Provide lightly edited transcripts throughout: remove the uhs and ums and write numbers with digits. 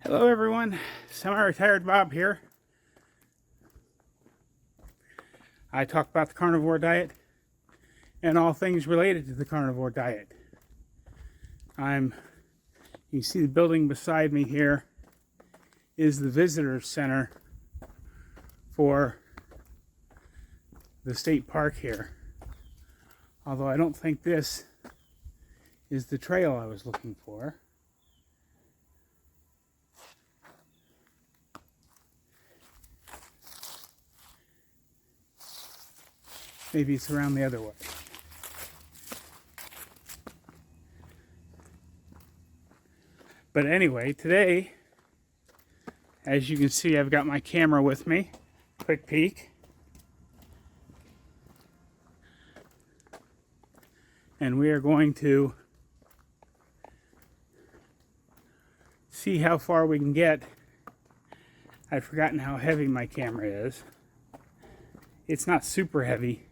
Hello everyone, semi-retired Bob here. I talk about the carnivore diet and all things related to the carnivore diet. You can see the building beside me here is the visitor center for the state park here. Although I don't think this is the trail I was looking for. Maybe it's around the other way. But anyway, today, as you can see, I've got my camera with me. Quick peek. And we are going to see how far we can get. I've forgotten how heavy my camera is. It's not super heavy,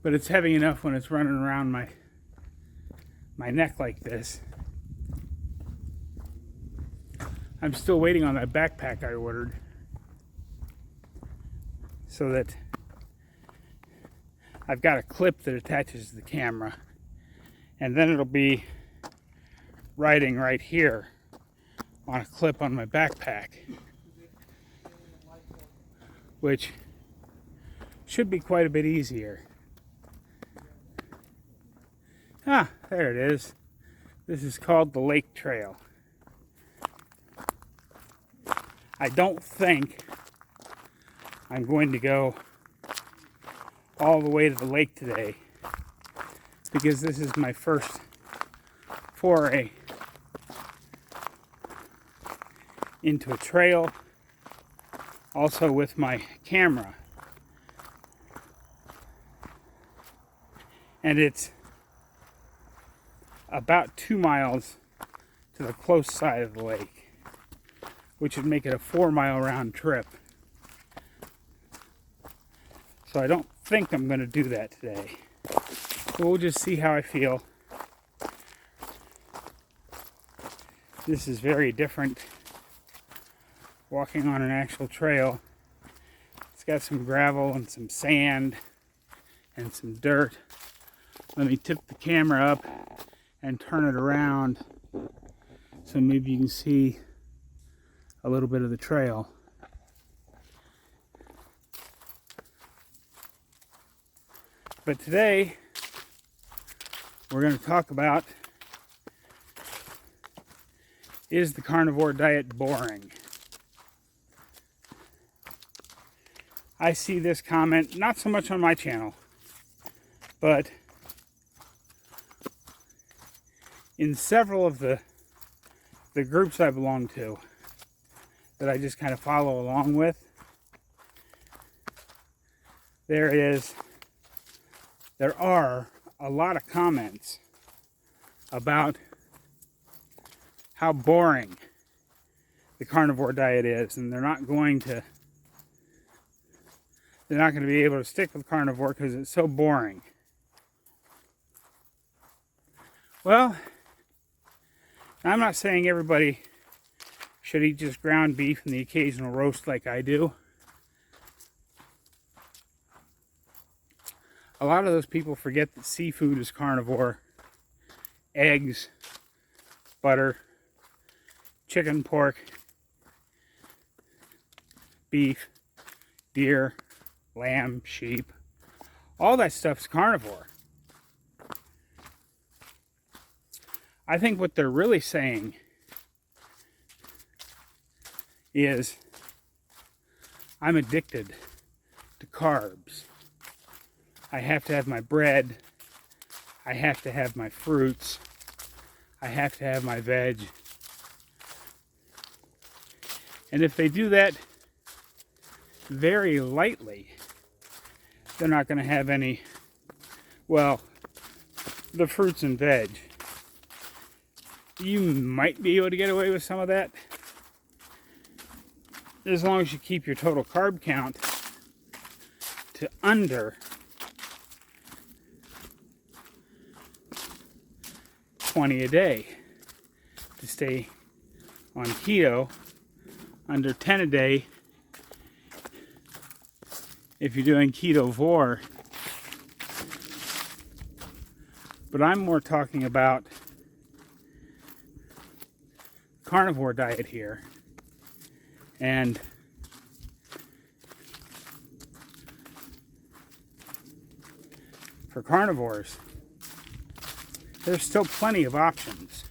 but it's heavy enough when it's running around my neck like this. I'm still waiting on that backpack I ordered so that I've got a clip that attaches to the camera, and then it'll be riding right here on a clip on my backpack, which should be quite a bit easier. Ah, there it is. This is called the Lake Trail. I don't think I'm going to go all the way to the lake today because this is my first foray into a trail, also with my camera. And it's about 2 miles to the close side of the lake, which would make it a 4-mile round trip. So I don't think I'm going to do that today. So we'll just see how I feel. This is very different, walking on an actual trail. It's got some gravel and some sand and some dirt. Let me tip the camera up and turn it around so maybe you can see a little bit of the trail. But today we're going to talk about, is the carnivore diet boring? I see this comment not so much on my channel, but in several of the groups I belong to that I just kind of follow along with. There are a lot of comments about how boring the carnivore diet is, and they're not going to be able to stick with carnivore because it's so boring. Well, I'm not saying everybody should eat just ground beef and the occasional roast like I do. A lot of those people forget that seafood is carnivore. Eggs, butter, chicken, pork, beef, deer, lamb, sheep, all that stuff's carnivore. I think what they're really saying is, I'm addicted to carbs. I have to have my bread. I have to have my fruits. I have to have my veg. And if they do that very lightly, they're not going to have any, well, the fruits and veg. You might be able to get away with some of that, as long as you keep your total carb count to under 20 a day to stay on keto, under 10 a day if you're doing ketovore. But I'm more talking about carnivore diet here. And for carnivores, there's still plenty of options.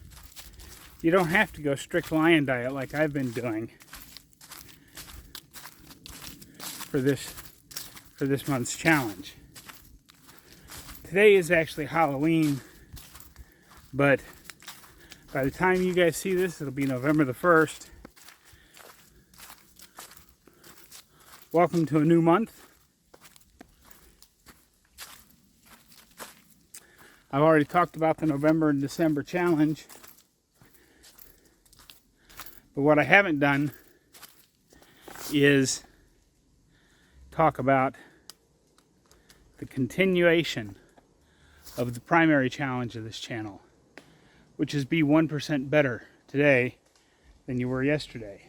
You don't have to go strict lion diet like I've been doing for this month's challenge. Today is actually Halloween, but by the time you guys see this, it'll be November the 1st. Welcome to a new month. I've already talked about the November and December challenge. But what I haven't done is talk about the continuation of the primary challenge of this channel, which is be 1% better today than you were yesterday.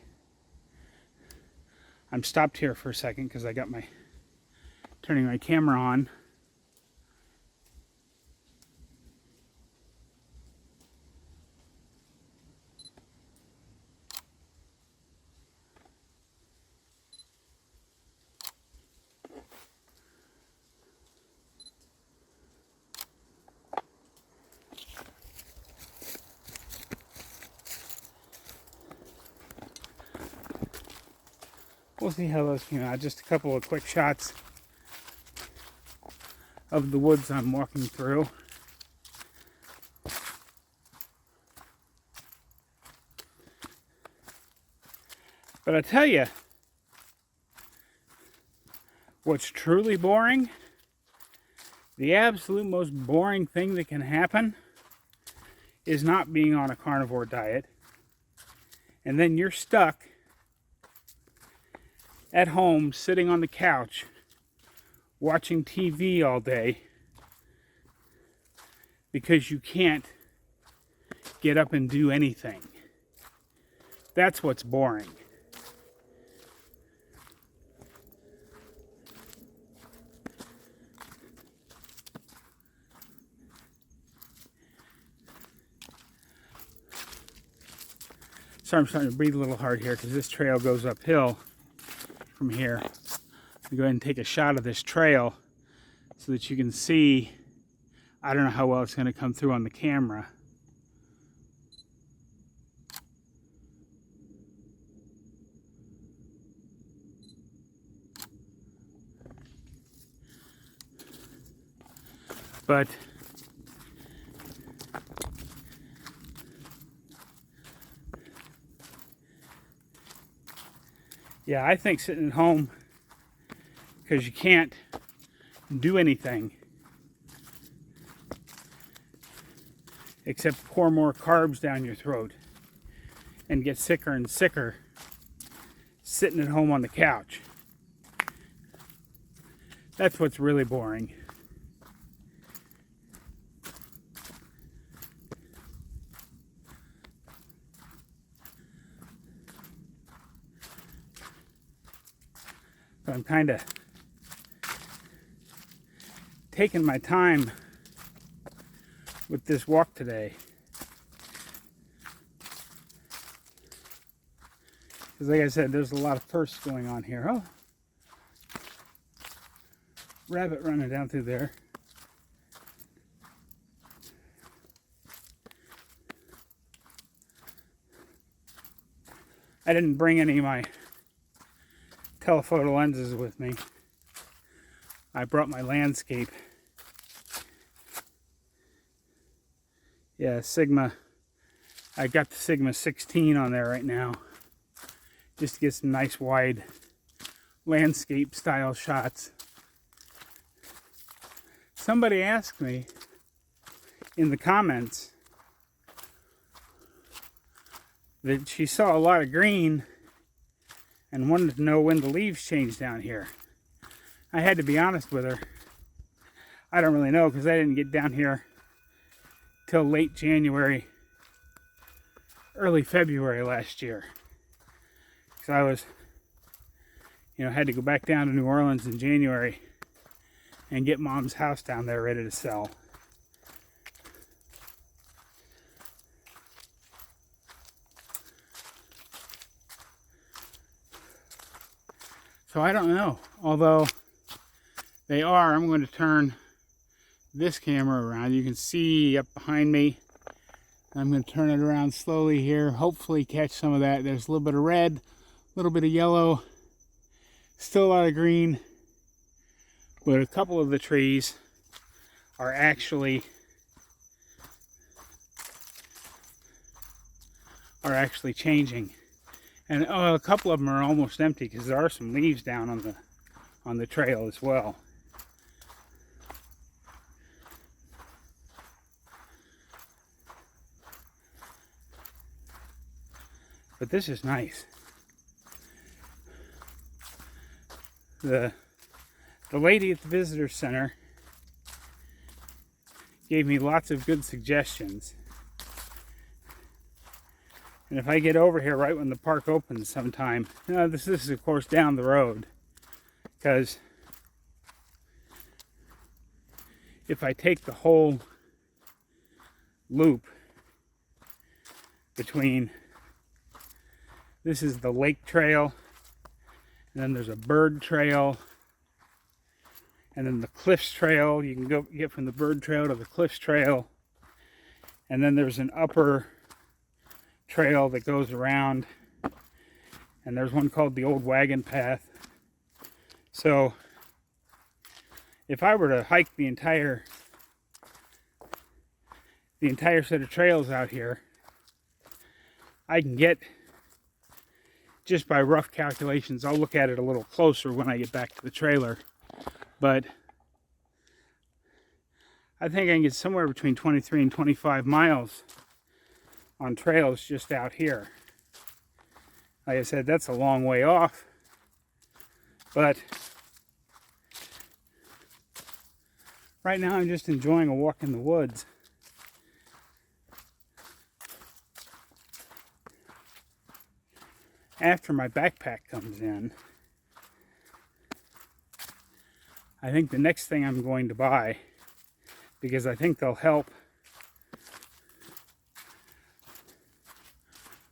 I'm stopped here for a second because I got turning my camera on. We'll see how those came out. Just a couple of quick shots of the woods I'm walking through. But I tell you, what's truly boring, the absolute most boring thing that can happen is not being on a carnivore diet. And then you're stuck at home, sitting on the couch, watching TV all day because you can't get up and do anything. That's what's boring. Sorry, I'm starting to breathe a little hard here because this trail goes uphill from here. I'll go ahead and take a shot of this trail so that you can see. I don't know how well it's going to come through on the camera. But yeah, I think sitting at home because you can't do anything except pour more carbs down your throat and get sicker and sicker sitting at home on the couch. That's what's really boring. But I'm kind of taking my time with this walk today. Because like I said, there's a lot of firsts going on here. Oh, rabbit running down through there. I didn't bring any of my telephoto lenses with me. I brought my landscape. Yeah, Sigma. I got the Sigma 16 on there right now, just to get some nice wide landscape style shots. Somebody asked me in the comments that she saw a lot of green and wanted to know when the leaves change down here. I had to be honest with her. I don't really know because I didn't get down here till late January, early February last year. Because I was, had to go back down to New Orleans in January and get Mom's house down there ready to sell. So I don't know, although they are. I'm going to turn this camera around. You can see up behind me. I'm going to turn it around slowly here, hopefully catch some of that. There's a little bit of red, a little bit of yellow, still a lot of green, but a couple of the trees are actually changing. And a couple of them are almost empty because there are some leaves down on the trail as well. But this is nice. The lady at the visitor center gave me lots of good suggestions. And if I get over here right when the park opens sometime, this is of course down the road, because if I take the whole loop between, this is the lake trail, and then there's a bird trail, and then the cliffs trail. You can go get from the bird trail to the cliffs trail, and then there's an upper trail that goes around, and there's one called the Old Wagon Path. So if I were to hike the entire set of trails out here, I can get, just by rough calculations, I'll look at it a little closer when I get back to the trailer, but I think I can get somewhere between 23 and 25 miles on trails just out here. Like I said, that's a long way off, but right now I'm just enjoying a walk in the woods. After my backpack comes in, I think the next thing I'm going to buy, because I think they'll help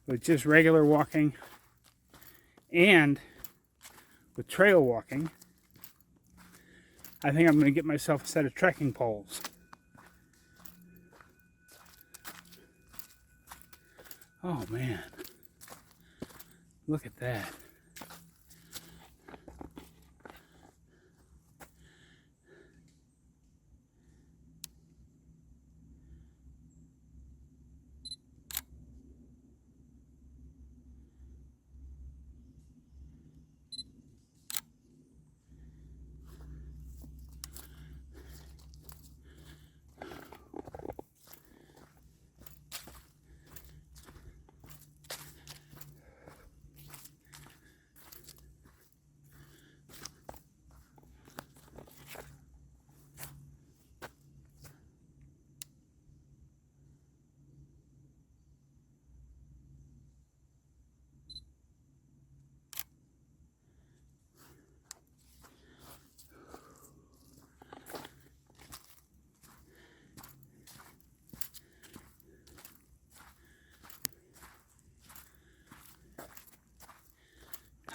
with just regular walking and with trail walking, I think I'm going to get myself a set of trekking poles. Oh man, look at that.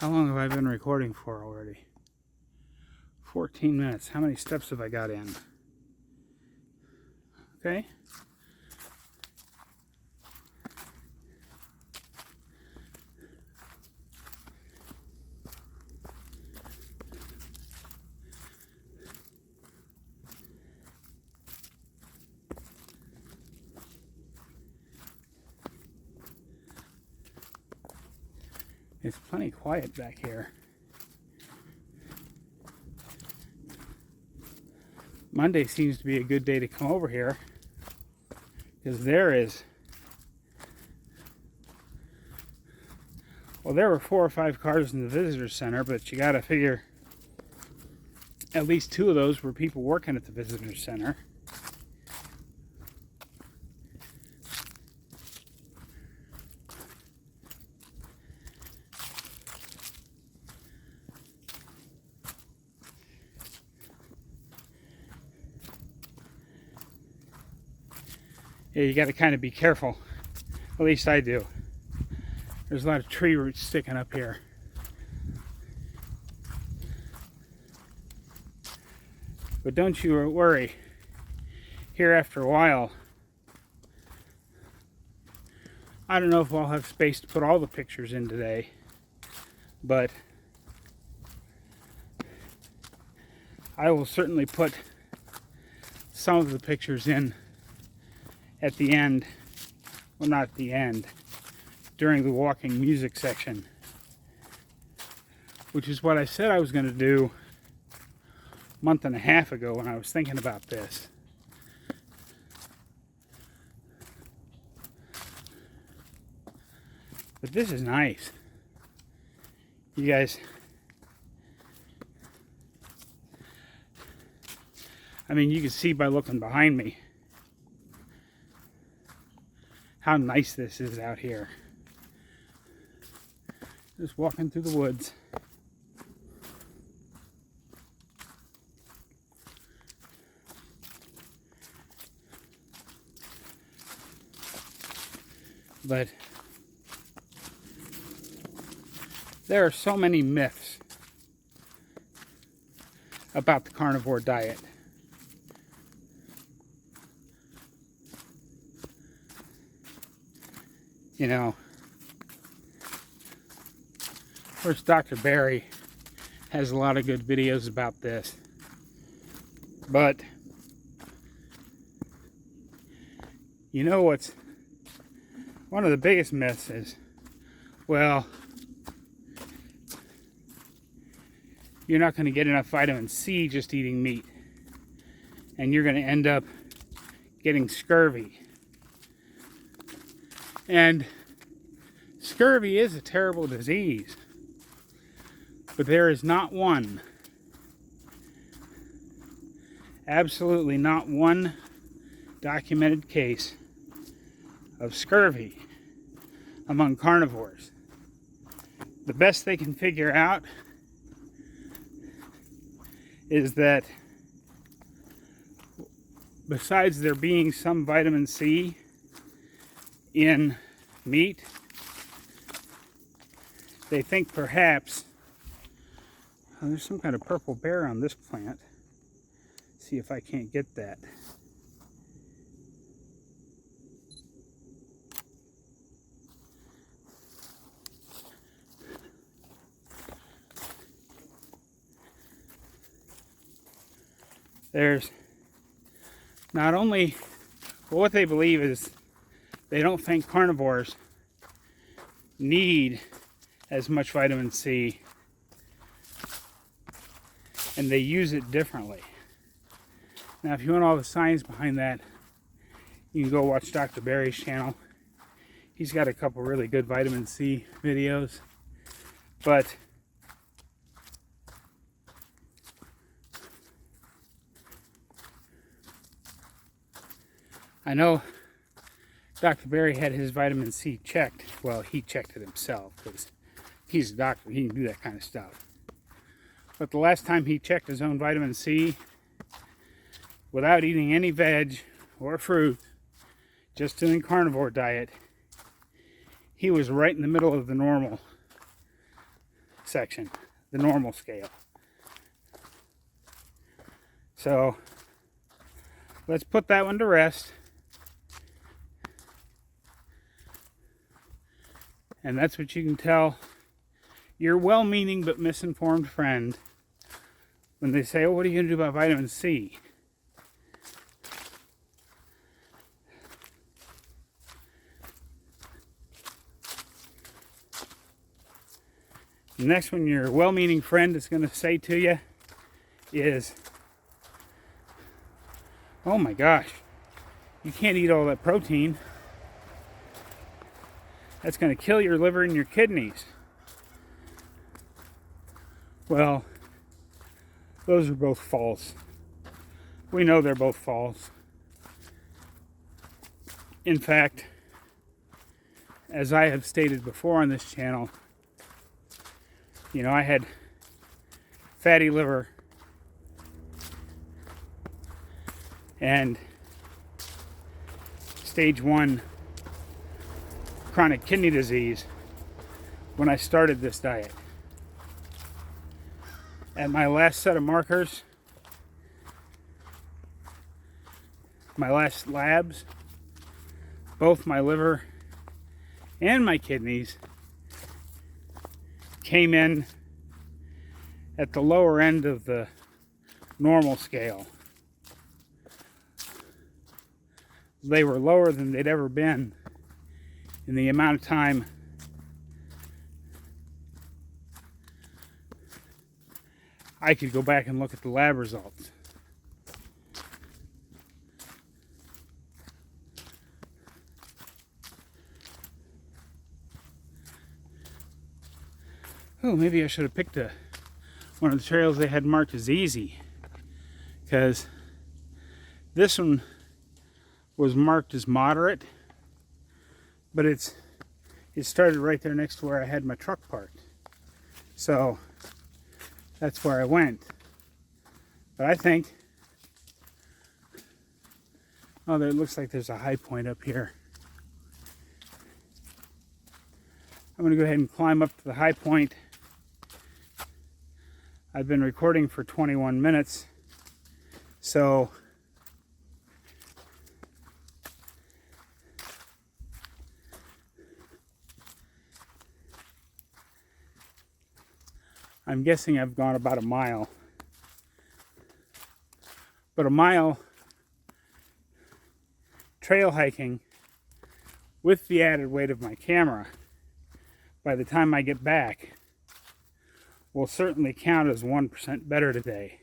How long have I been recording for already? 14 minutes. How many steps have I got in? Okay. It's plenty quiet back here. Monday seems to be a good day to come over here, because there were 4 or 5 cars in the visitor center, but you gotta figure at least 2 of those were people working at the visitor center. Yeah, you got to kind of be careful. At least I do. There's a lot of tree roots sticking up here. But don't you worry. Here after a while, I don't know if I'll have space to put all the pictures in today, but I will certainly put some of the pictures in at the end. Well, not at the end, during the walking music section, which is what I said I was going to do a month and a half ago when I was thinking about this. But this is nice. You guys, I mean, you can see by looking behind me how nice this is out here. Just walking through the woods. But there are so many myths about the carnivore diet. You know, of course, Dr. Barry has a lot of good videos about this. But, you know what's one of the biggest myths is, well, you're not going to get enough vitamin C just eating meat. And you're going to end up getting scurvy. And scurvy is a terrible disease. But there is not one, absolutely not one documented case of scurvy among carnivores. The best they can figure out is that besides there being some vitamin C in meat, they think perhaps, oh, there's some kind of purple bear on this plant. See if I can't get that. There's not only, well, what they believe is they don't think carnivores need as much vitamin C, and they use it differently. Now, if you want all the science behind that, you can go watch Dr. Barry's channel. He's got a couple really good vitamin C videos. But I know Dr. Barry had his vitamin C checked. Well, he checked it himself because he's a doctor. He can do that kind of stuff. But the last time he checked his own vitamin C, without eating any veg or fruit, just doing carnivore diet, he was right in the middle of the normal section, the normal scale. So let's put that one to rest. And that's what you can tell your well-meaning but misinformed friend when they say, oh, what are you going to do about vitamin C? The next one your well-meaning friend is going to say to you is, oh my gosh, you can't eat all that protein. That's going to kill your liver and your kidneys. Well, those are both false. We know they're both false. In fact, as I have stated before on this channel, you know, I had fatty liver stage 1 chronic kidney disease when I started this diet. At my last set of markers, my last labs, both my liver and my kidneys came in at the lower end of the normal scale. They were lower than they'd ever been in the amount of time I could go back and look at the lab results. Oh, maybe I should have picked one of the trails they had marked as easy, because this one was marked as moderate, but it started right there next to where I had my truck parked. So that's where I went. But I think, oh, there, it looks like there's a high point up here. I'm going to go ahead and climb up to the high point. I've been recording for 21 minutes, so I'm guessing I've gone about a mile. But a mile trail hiking with the added weight of my camera, by the time I get back, will certainly count as 1% better today.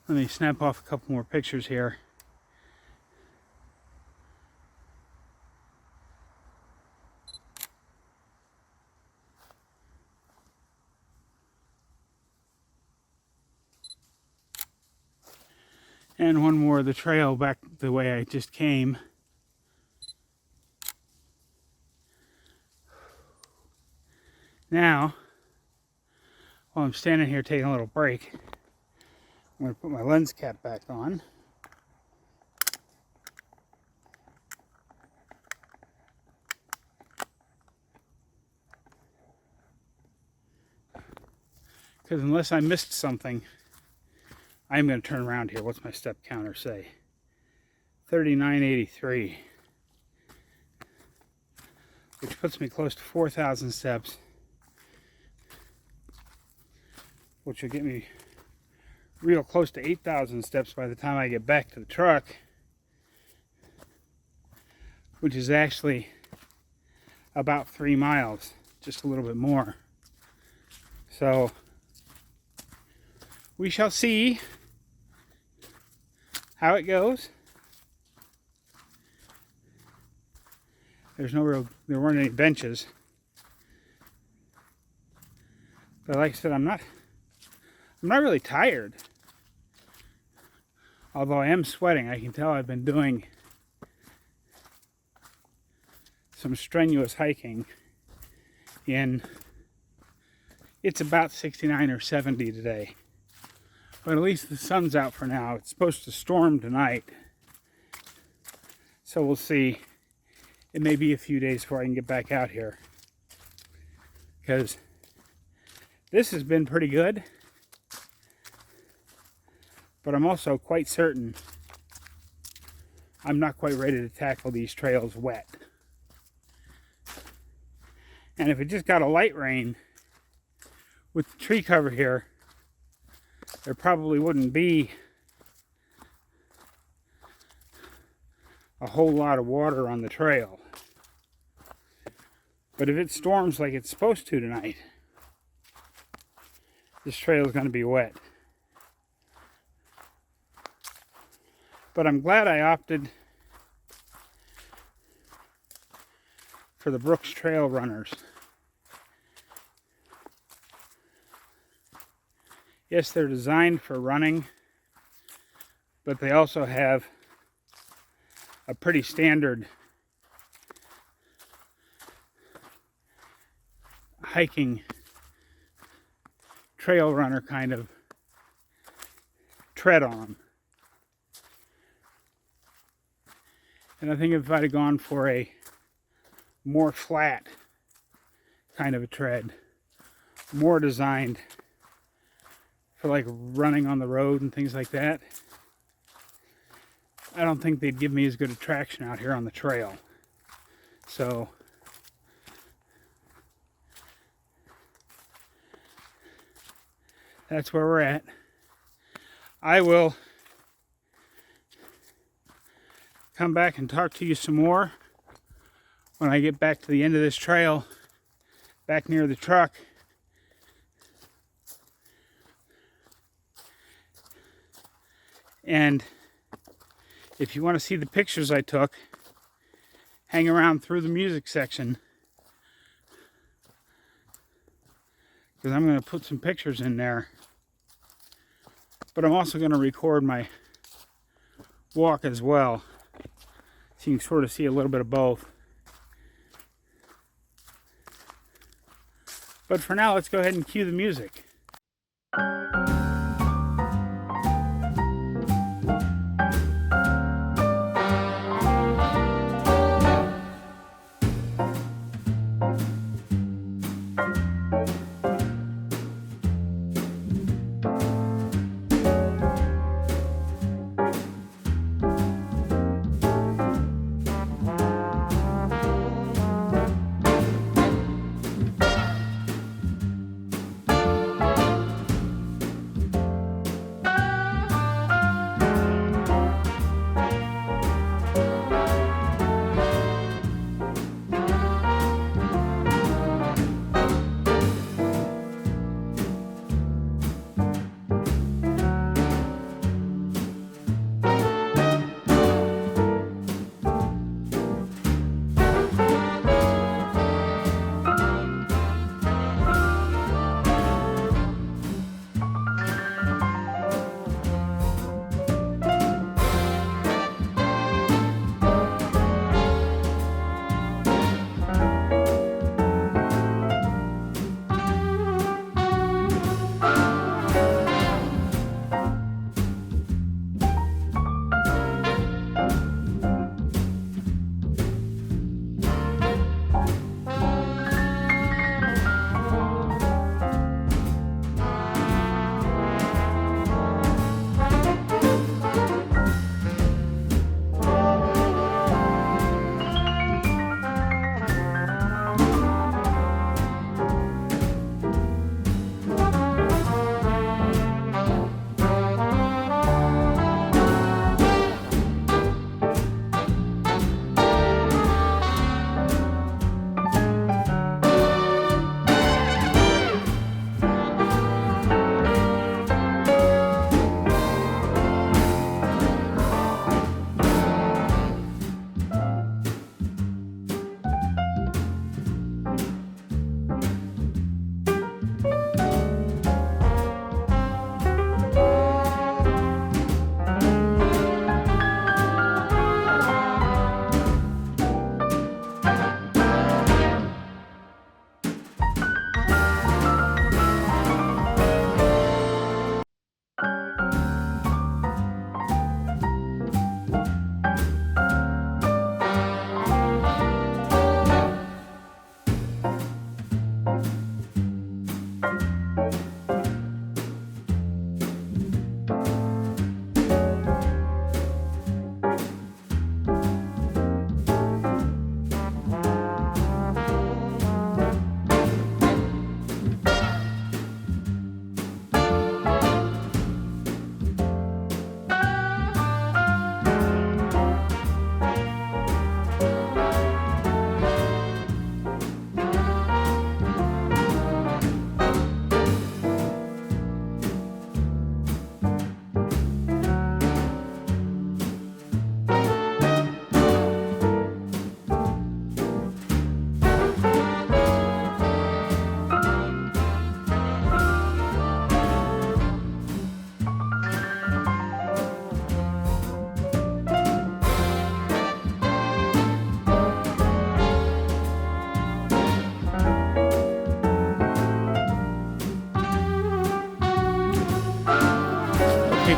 Let me snap off a couple more pictures here. And one more of the trail back the way I just came. Now, while I'm standing here taking a little break, I'm going to put my lens cap back on. Because unless I missed something, I'm going to turn around here. What's my step counter say? 3983. Which puts me close to 4,000 steps. Which will get me real close to 8,000 steps by the time I get back to the truck. Which is actually about 3 miles. Just a little bit more. So, we shall see how it goes. There weren't any benches. But like I said, I'm not really tired. Although I am sweating. I can tell I've been doing some strenuous hiking it's about 69 or 70 today. But at least the sun's out for now. It's supposed to storm tonight. So we'll see. It may be a few days before I can get back out here. Because this has been pretty good. But I'm also quite certain I'm not quite ready to tackle these trails wet. And if it just got a light rain with the tree cover here, there probably wouldn't be a whole lot of water on the trail. But if it storms like it's supposed to tonight, this trail is going to be wet. But I'm glad I opted for the Brooks Trail Runners. Yes, they're designed for running, but they also have a pretty standard hiking trail runner kind of tread on them. And I think if I'd have gone for a more flat kind of a tread, more designed for like running on the road and things like that, I don't think they'd give me as good a traction out here on the trail. So that's where we're at. I will come back and talk to you some more when I get back to the end of this trail, back near the truck. And if you want to see the pictures I took, hang around through the music section, because I'm going to put some pictures in there. But I'm also going to record my walk as well, so you can sort of see a little bit of both. But for now, let's go ahead and cue the music.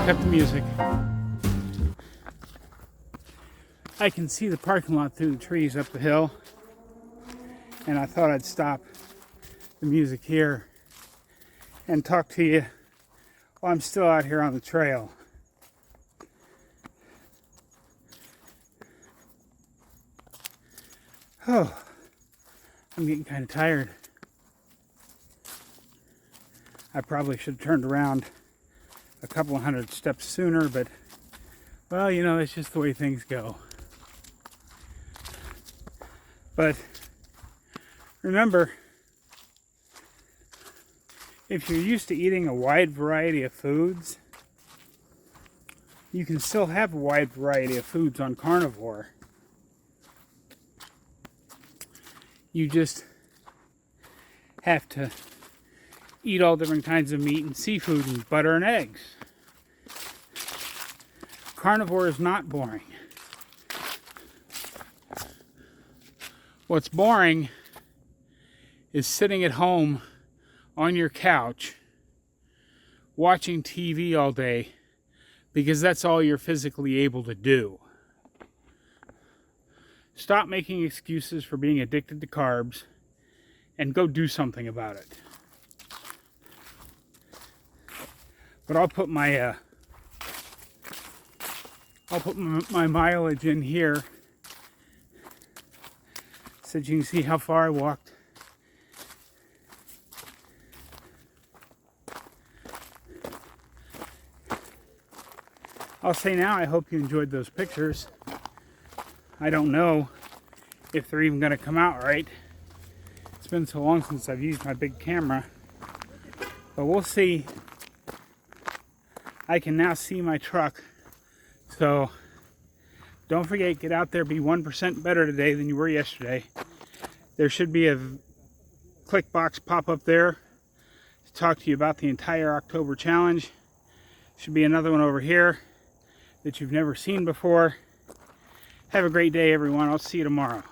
cut the music. I can see the parking lot through the trees up the hill, and I thought I'd stop the music here and talk to you while I'm still out here on the trail. Oh, I'm getting kind of tired. I probably should have turned around a couple of hundred steps sooner, but, well, you know, it's just the way things go. But remember, if you're used to eating a wide variety of foods, you can still have a wide variety of foods on carnivore. You just have to eat all different kinds of meat and seafood and butter and eggs. Carnivore is not boring. What's boring is sitting at home on your couch watching TV all day because that's all you're physically able to do. Stop making excuses for being addicted to carbs and go do something about it. But I'll put my mileage in here so that you can see how far I walked. I'll say now, I hope you enjoyed those pictures. I don't know if they're even going to come out right. It's been so long since I've used my big camera. But we'll see. I can now see my truck. So don't forget, get out there, be 1% better today than you were yesterday. There should be a click box pop up there to talk to you about the entire October challenge. Should be another one over here that you've never seen before. Have a great day, everyone. I'll see you tomorrow.